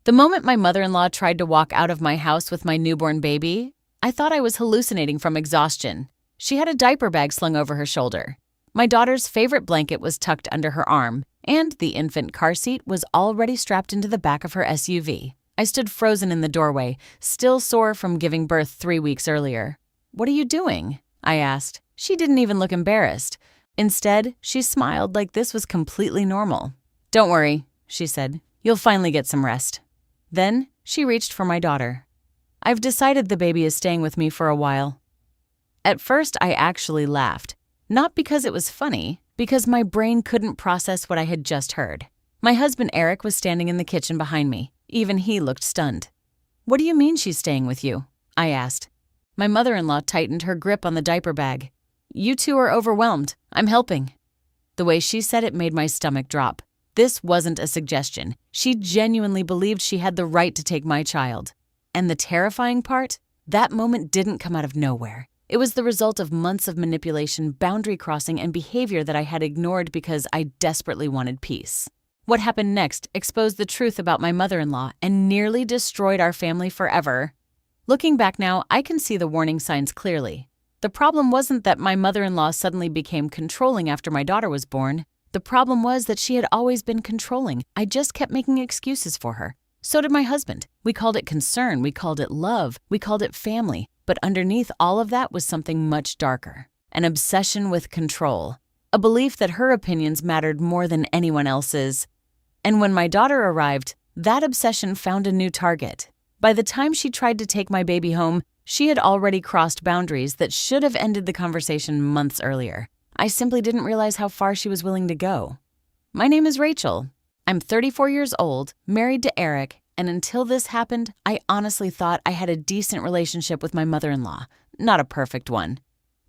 The moment my mother-in-law tried to walk out of my house with my newborn baby, I thought I was hallucinating from exhaustion. She had a diaper bag slung over her shoulder. My daughter's favorite blanket was tucked under her arm, and the infant car seat was already strapped into the back of her SUV. I stood frozen in the doorway, still sore from giving birth 3 weeks earlier. "What are you doing?" I asked. She didn't even look embarrassed. Instead, she smiled like this was completely normal. "Don't worry," she said. "You'll finally get some rest." Then she reached for my daughter. "I've decided the baby is staying with me for a while." At first, I actually laughed. Not because it was funny, because my brain couldn't process what I had just heard. My husband Eric was standing in the kitchen behind me. Even he looked stunned. "What do you mean she's staying with you?" I asked. My mother-in-law tightened her grip on the diaper bag. "You two are overwhelmed. I'm helping." The way she said it made my stomach drop. This wasn't a suggestion. She genuinely believed she had the right to take my child. And the terrifying part? That moment didn't come out of nowhere. It was the result of months of manipulation, boundary crossing, and behavior that I had ignored because I desperately wanted peace. What happened next exposed the truth about my mother-in-law and nearly destroyed our family forever. Looking back now, I can see the warning signs clearly. The problem wasn't that my mother-in-law suddenly became controlling after my daughter was born. The problem was that she had always been controlling. I just kept making excuses for her. So did my husband. We called it concern, we called it love, we called it family. But underneath all of that was something much darker. An obsession with control. A belief that her opinions mattered more than anyone else's. And when my daughter arrived, that obsession found a new target. By the time she tried to take my baby home, she had already crossed boundaries that should have ended the conversation months earlier. I simply didn't realize how far she was willing to go. My name is Rachel. I'm 34 years old, married to Eric, and until this happened, I honestly thought I had a decent relationship with my mother-in-law. Not a perfect one,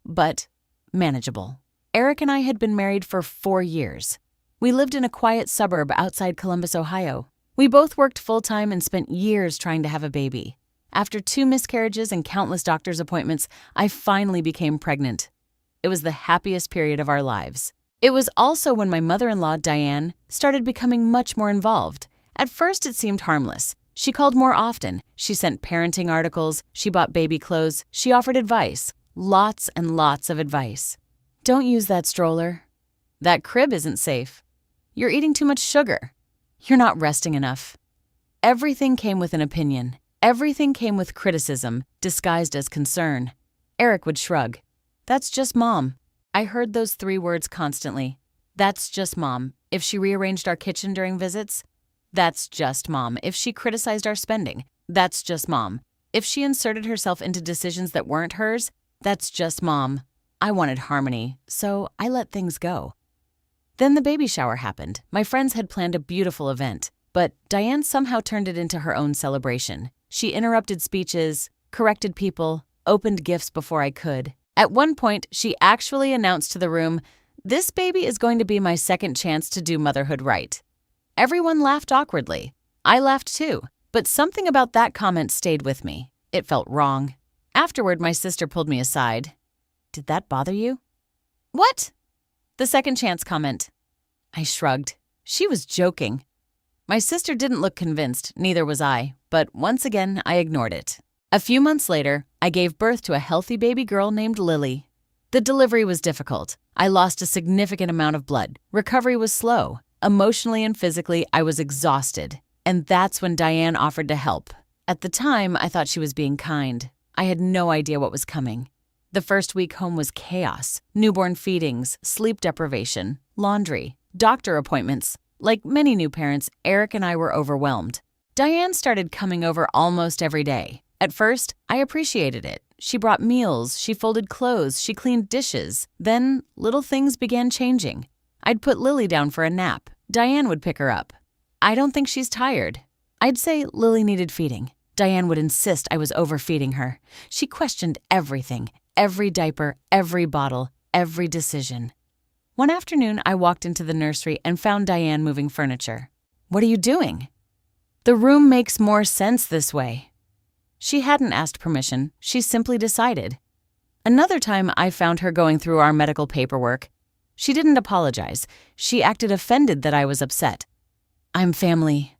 but manageable. Eric and I had been married for 4 years. We lived in a quiet suburb outside Columbus, Ohio. We both worked full-time and spent years trying to have a baby. After 2 miscarriages and countless doctor's appointments, I finally became pregnant. It was the happiest period of our lives. It was also when my mother-in-law, Diane, started becoming much more involved. At first, it seemed harmless. She called more often. She sent parenting articles. She bought baby clothes. She offered advice. Lots and lots of advice. "Don't use that stroller. That crib isn't safe. You're eating too much sugar. You're not resting enough." Everything came with an opinion. Everything came with criticism, disguised as concern. Eric would shrug. "That's just Mom." I heard those 3 words constantly. "That's just Mom." If she rearranged our kitchen during visits, "That's just Mom." If she criticized our spending, "That's just Mom." If she inserted herself into decisions that weren't hers, "That's just Mom." I wanted harmony, so I let things go. Then the baby shower happened. My friends had planned a beautiful event, but Diane somehow turned it into her own celebration. She interrupted speeches, corrected people, opened gifts before I could. At one point, she actually announced to the room, "This baby is going to be my second chance to do motherhood right." Everyone laughed awkwardly. I laughed too, but something about that comment stayed with me. It felt wrong. Afterward, my sister pulled me aside. "Did that bother you?" "What?" "The second chance comment." I shrugged. She was joking. My sister didn't look convinced, neither was I, but once again, I ignored it. A few months later, I gave birth to a healthy baby girl named Lily. The delivery was difficult. I lost a significant amount of blood. Recovery was slow. Emotionally and physically, I was exhausted. And that's when Diane offered to help. At the time, I thought she was being kind. I had no idea what was coming. The first week home was chaos. Newborn feedings, sleep deprivation, laundry, doctor appointments. Like many new parents, Eric and I were overwhelmed. Diane started coming over almost every day. At first, I appreciated it. She brought meals, she folded clothes, she cleaned dishes. Then, little things began changing. I'd put Lily down for a nap. Diane would pick her up. "I don't think she's tired." I'd say Lily needed feeding. Diane would insist I was overfeeding her. She questioned everything, every diaper, every bottle, every decision. One afternoon, I walked into the nursery and found Diane moving furniture. "What are you doing?" "The room makes more sense this way." She hadn't asked permission. She simply decided. Another time, I found her going through our medical paperwork. She didn't apologize. She acted offended that I was upset. "I'm family."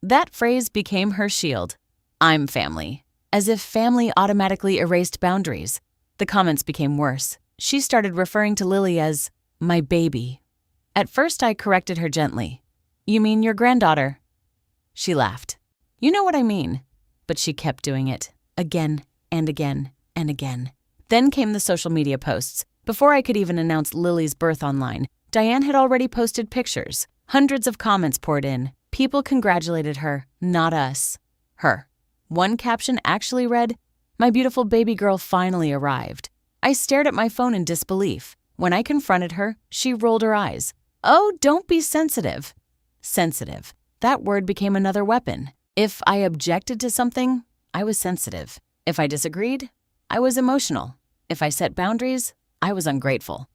That phrase became her shield. I'm family. As if family automatically erased boundaries. The comments became worse. She started referring to Lily as my baby. At first, I corrected her gently. You mean your granddaughter? She laughed. You know what I mean. But she kept doing it, again and again and again. Then came the social media posts. Before I could even announce Lily's birth online, Diane had already posted pictures. Hundreds of comments poured in. People congratulated her, not us. Her. One caption actually read, "My beautiful baby girl finally arrived." I stared at my phone in disbelief. When I confronted her, she rolled her eyes. Oh, don't be sensitive. Sensitive. That word became another weapon. If I objected to something, I was sensitive. If I disagreed, I was emotional. If I set boundaries, I was ungrateful.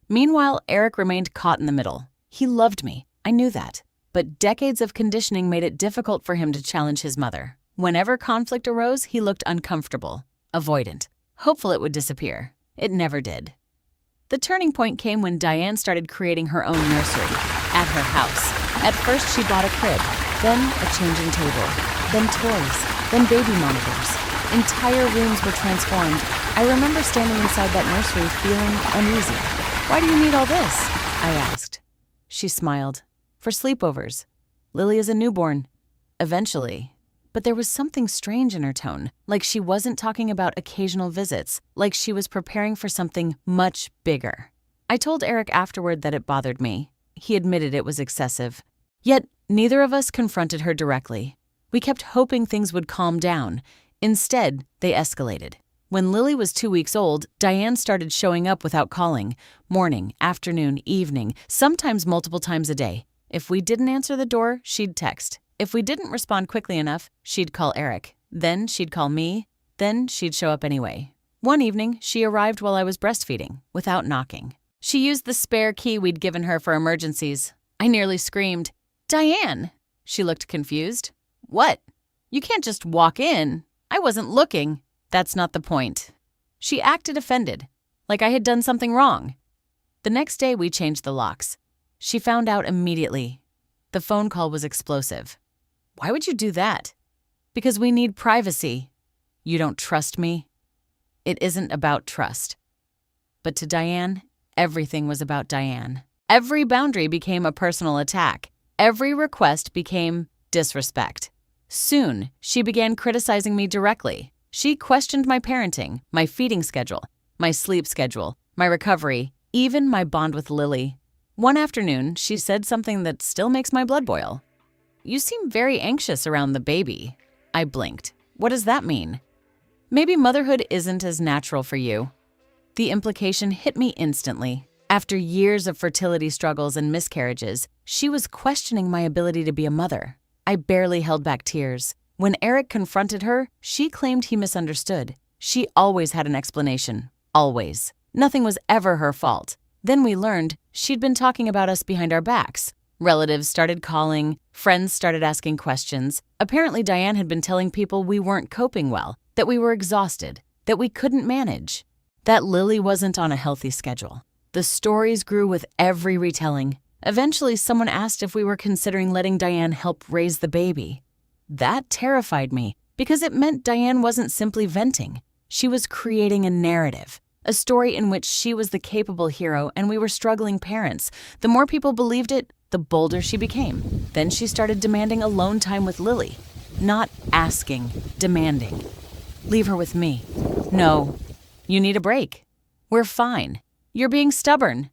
Meanwhile, Eric remained caught in the middle. He loved me. I knew that. But decades of conditioning made it difficult for him to challenge his mother. Whenever conflict arose, he looked uncomfortable, avoidant, hopeful it would disappear. It never did. The turning point came when Diane started creating her own nursery at her house. At first, she bought a crib, then a changing table, then toys, then baby monitors. Entire rooms were transformed. I remember standing inside that nursery feeling uneasy. Why do you need all this? I asked. She smiled. For sleepovers. Lily is a newborn. Eventually. But there was something strange in her tone, like she wasn't talking about occasional visits, like she was preparing for something much bigger. I told Eric afterward that it bothered me. He admitted it was excessive. Yet, neither of us confronted her directly. We kept hoping things would calm down. Instead, they escalated. When Lily was 2 weeks old, Diane started showing up without calling. Morning, afternoon, evening, sometimes multiple times a day. If we didn't answer the door, she'd text. If we didn't respond quickly enough, she'd call Eric. Then she'd call me. Then she'd show up anyway. One evening, she arrived while I was breastfeeding, without knocking. She used the spare key we'd given her for emergencies. I nearly screamed, "Diane!" She looked confused. "What? You can't just walk in. I wasn't looking." That's not the point. She acted offended, like I had done something wrong. The next day, we changed the locks. She found out immediately. The phone call was explosive. Why would you do that? Because we need privacy. You don't trust me? It isn't about trust. But to Diane, everything was about Diane. Every boundary became a personal attack. Every request became disrespect. Soon, she began criticizing me directly. She questioned my parenting, my feeding schedule, my sleep schedule, my recovery, even my bond with Lily. One afternoon, she said something that still makes my blood boil. "You seem very anxious around the baby." I blinked. What does that mean? Maybe motherhood isn't as natural for you. The implication hit me instantly. After years of fertility struggles and miscarriages, she was questioning my ability to be a mother. I barely held back tears. When Eric confronted her, she claimed he misunderstood. She always had an explanation. Always. Nothing was ever her fault. Then we learned she'd been talking about us behind our backs. Relatives started calling, friends started asking questions. Apparently, Diane had been telling people we weren't coping well, that we were exhausted, that we couldn't manage, that Lily wasn't on a healthy schedule. The stories grew with every retelling. Eventually, someone asked if we were considering letting Diane help raise the baby. That terrified me because it meant Diane wasn't simply venting. She was creating a narrative, a story in which she was the capable hero and we were struggling parents. The more people believed it, the bolder she became. Then she started demanding alone time with Lily. Not asking, demanding. "Leave her with me." "No. You need a break." "We're fine." "You're being stubborn."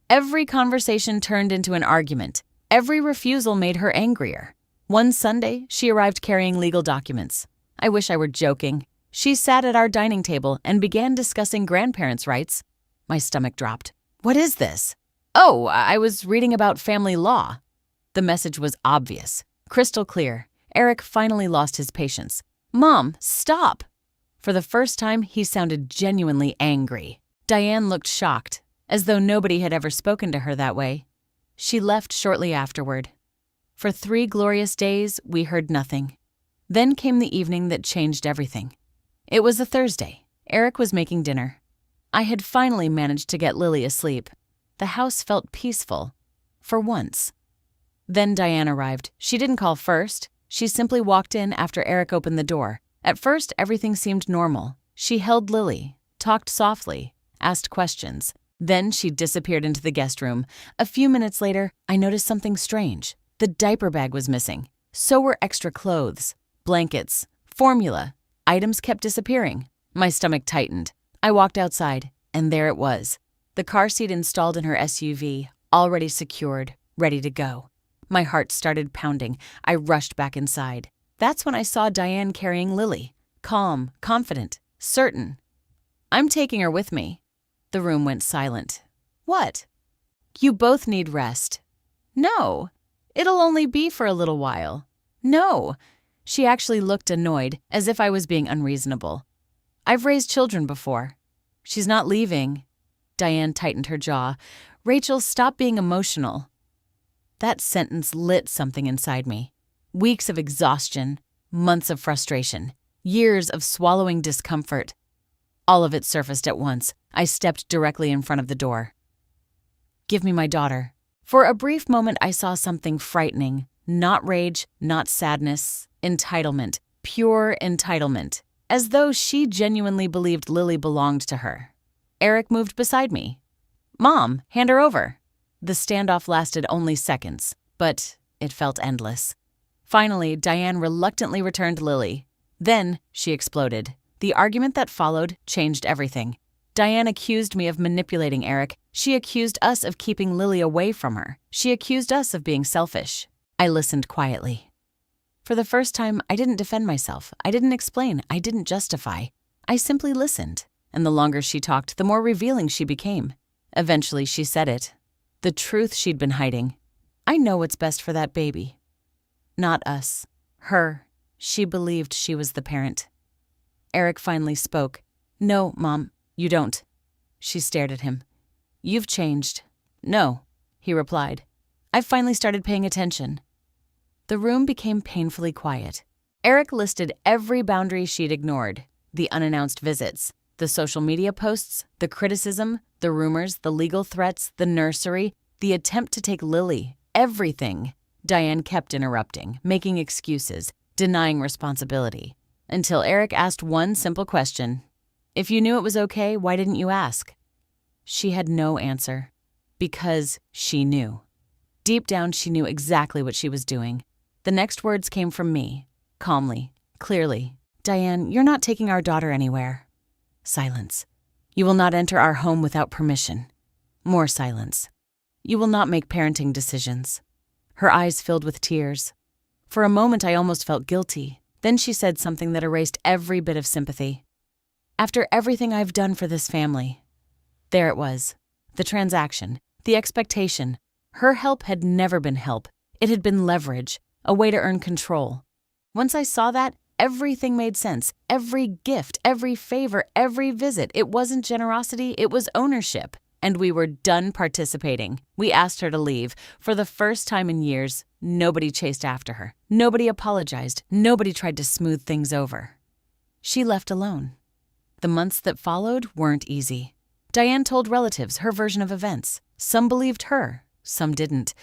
Every conversation turned into an argument. Every refusal made her angrier. One Sunday, she arrived carrying legal documents. I wish I were joking. She sat at our dining table and began discussing grandparents' rights. My stomach dropped. "What is this?" "Oh, I was reading about family law." The message was obvious, crystal clear. Eric finally lost his patience. "Mom, stop!" For the first time, he sounded genuinely angry. Diane looked shocked, as though nobody had ever spoken to her that way. She left shortly afterward. For 3 glorious days, we heard nothing. Then came the evening that changed everything. It was a Thursday. Eric was making dinner. I had finally managed to get Lily asleep. The house felt peaceful. For once. Then Diane arrived. She didn't call first. She simply walked in after Eric opened the door. At first, everything seemed normal. She held Lily, talked softly, asked questions. Then she disappeared into the guest room. A few minutes later, I noticed something strange. The diaper bag was missing. So were extra clothes, blankets, formula. Items kept disappearing. My stomach tightened. I walked outside, and there it was. The car seat installed in her SUV, already secured, ready to go. My heart started pounding. I rushed back inside. That's when I saw Diane carrying Lily. Calm, confident, certain. "I'm taking her with me." The room went silent. "What?" "You both need rest." "No. It'll only be for a little while." "No." She actually looked annoyed, as if I was being unreasonable. "I've raised children before." "She's not leaving." Diane tightened her jaw. "Rachel, stop being emotional." That sentence lit something inside me. Weeks of exhaustion, months of frustration, years of swallowing discomfort. All of it surfaced at once. I stepped directly in front of the door. "Give me my daughter." For a brief moment, I saw something frightening. Not rage, not sadness. Entitlement. Pure entitlement. As though she genuinely believed Lily belonged to her. Eric moved beside me. "Mom, hand her over." The standoff lasted only seconds, but it felt endless. Finally, Diane reluctantly returned Lily. Then she exploded. The argument that followed changed everything. Diane accused me of manipulating Eric. She accused us of keeping Lily away from her. She accused us of being selfish. I listened quietly. For the first time, I didn't defend myself. I didn't explain. I didn't justify. I simply listened. And the longer she talked, the more revealing she became. Eventually, she said it. The truth she'd been hiding. "I know what's best for that baby." Not us. Her. She believed she was the parent. Eric finally spoke. "No, Mom, you don't." She stared at him. "You've changed." "No," he replied. "I've finally started paying attention." The room became painfully quiet. Eric listed every boundary she'd ignored. The unannounced visits, the social media posts, the criticism, the rumors, the legal threats, the nursery, the attempt to take Lily, everything. Diane kept interrupting, making excuses, denying responsibility, until Eric asked one simple question. "If you knew it was okay, why didn't you ask?" She had no answer. Because she knew. Deep down, she knew exactly what she was doing. The next words came from me, calmly, clearly. "Diane, you're not taking our daughter anywhere." Silence. "You will not enter our home without permission." More silence. "You will not make parenting decisions." Her eyes filled with tears. For a moment, I almost felt guilty. Then she said something that erased every bit of sympathy. "After everything I've done for this family." There it was. The transaction. The expectation. Her help had never been help. It had been leverage. A way to earn control. Once I saw that, everything made sense. Every gift, every favor, every visit. It wasn't generosity, it was ownership. And we were done participating. We asked her to leave. For the first time in years, nobody chased after her. Nobody apologized. Nobody tried to smooth things over. She left alone. The months that followed weren't easy. Diane told relatives her version of events. Some believed her, some didn't.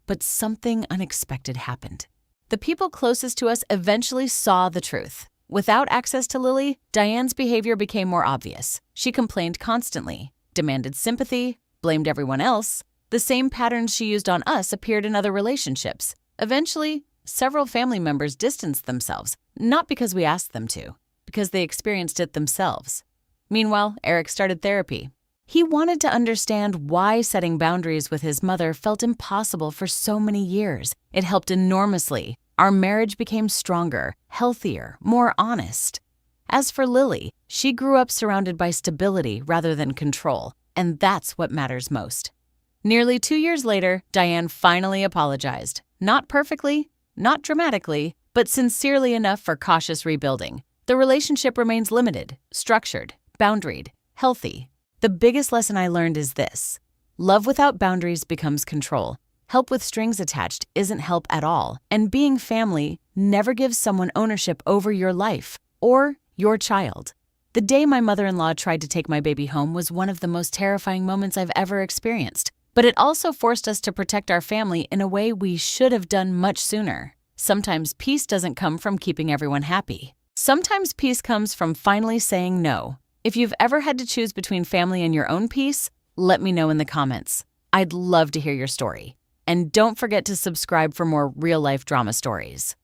But something unexpected happened. The people closest to us eventually saw the truth. Without access to Lily, Diane's behavior became more obvious. She complained constantly, demanded sympathy, blamed everyone else. The same patterns she used on us appeared in other relationships. Eventually, several family members distanced themselves, not because we asked them to, because they experienced it themselves. Meanwhile, Eric started therapy. He wanted to understand why setting boundaries with his mother felt impossible for so many years. It helped enormously. Our marriage became stronger, healthier, more honest. As for Lily, she grew up surrounded by stability rather than control, and that's what matters most. Nearly 2 years later, Diane finally apologized. Not perfectly, not dramatically, but sincerely enough for cautious rebuilding. The relationship remains limited, structured, boundaried, healthy. The biggest lesson I learned is this. Love without boundaries becomes control. Help with strings attached isn't help at all. And being family never gives someone ownership over your life or your child. The day my mother-in-law tried to take my baby home was one of the most terrifying moments I've ever experienced. But it also forced us to protect our family in a way we should have done much sooner. Sometimes peace doesn't come from keeping everyone happy. Sometimes peace comes from finally saying no. If you've ever had to choose between family and your own peace, let me know in the comments. I'd love to hear your story. And don't forget to subscribe for more real-life drama stories.